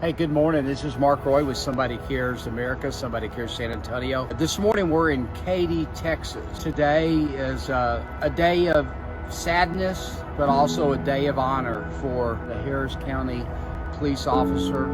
Hey, good morning. This is Mark Roy with Somebody Cares America, Somebody Cares San Antonio. This morning we're in Katy, Texas. Today is a day of sadness, but also a day of honor for the Harris County police officer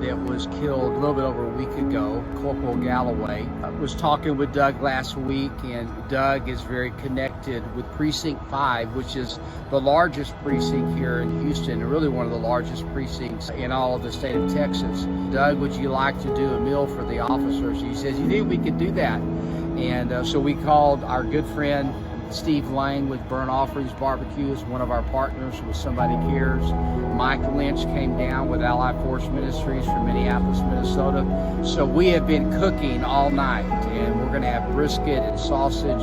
that was killed a little bit over a week ago, Corporal Galloway. I was talking with Doug last week, and Doug is very connected with Precinct 5, which is the largest precinct here in Houston, and really one of the largest precincts in all of the state of Texas. Doug, would you like to do a meal for the officers? He says, you think we could do that? And so we called our good friend Steve Lang with Burnt Offerings Barbecue, is one of our partners with Somebody Cares. Mike Lynch came down with Allied Force Ministries from Minneapolis, Minnesota. So we have been cooking all night, and we're going to have brisket and sausage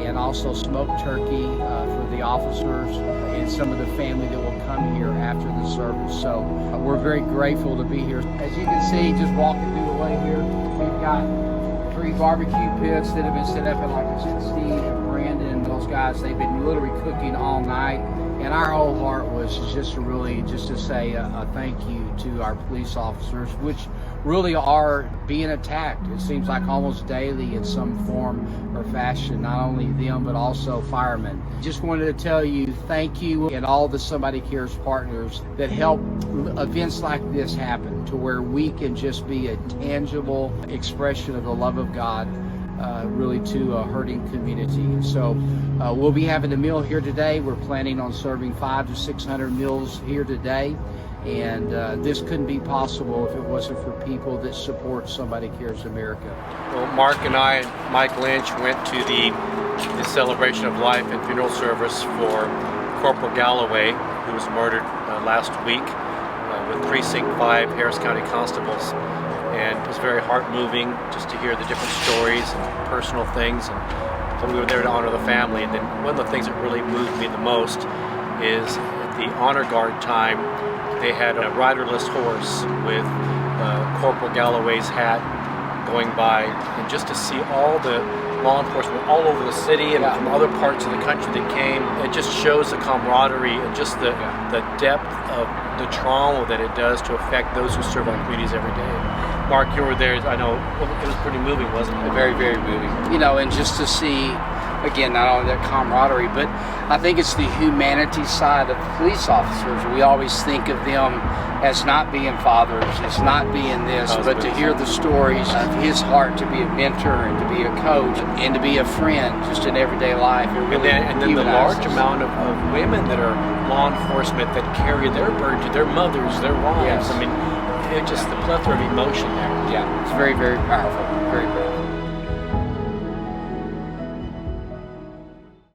and also smoked turkey for the officers and some of the family that will come here after the service. So we're very grateful to be here. As you can see, just walking through the way here, we've got 3 barbecue pits that have been set up, and like I said, Steve and Brandon and those guys, they've been literally cooking all night. And our whole heart was just to say a thank you to our police officers, which really are being attacked. It seems like almost daily in some form or fashion, not only them, but also firemen. Just wanted to tell you thank you, and all the Somebody Cares partners that help events like this happen, to where we can just be a tangible expression of the love of God really to a hurting community. So we'll be having a meal here today. We're planning on serving 500 to 600 meals here today. And this couldn't be possible if it wasn't for people that support Somebody Cares America. Well, Mark and I and Mike Lynch went to the celebration of life and funeral service for Corporal Galloway, who was murdered last week with Precinct 5 Harris County Constables. And it was very heart-moving just to hear the different stories and personal things. And so we were there to honor the family. And then one of the things that really moved me the most is at the honor guard time, they had a riderless horse with Corporal Galloway's hat going by, and just to see all the law enforcement all over the city and from other parts of the country that came, it just shows the camaraderie and just the depth of the trauma that it does to affect those who serve our communities every day. Mark, you were there. I know it was pretty moving, wasn't it? Very, very moving. You know, and just to see, again, not only that camaraderie, but I think it's the humanity side of police officers. We always think of them as not being fathers, as not being this, but to hear the stories of his heart to be a mentor and to be a coach and to be a friend just in everyday life. Really and then the large amount of women that are law enforcement that carry their burden to their mothers, their wives. Yes. I mean, it's just the plethora of emotion there. Yeah, it's very, very powerful. Very, very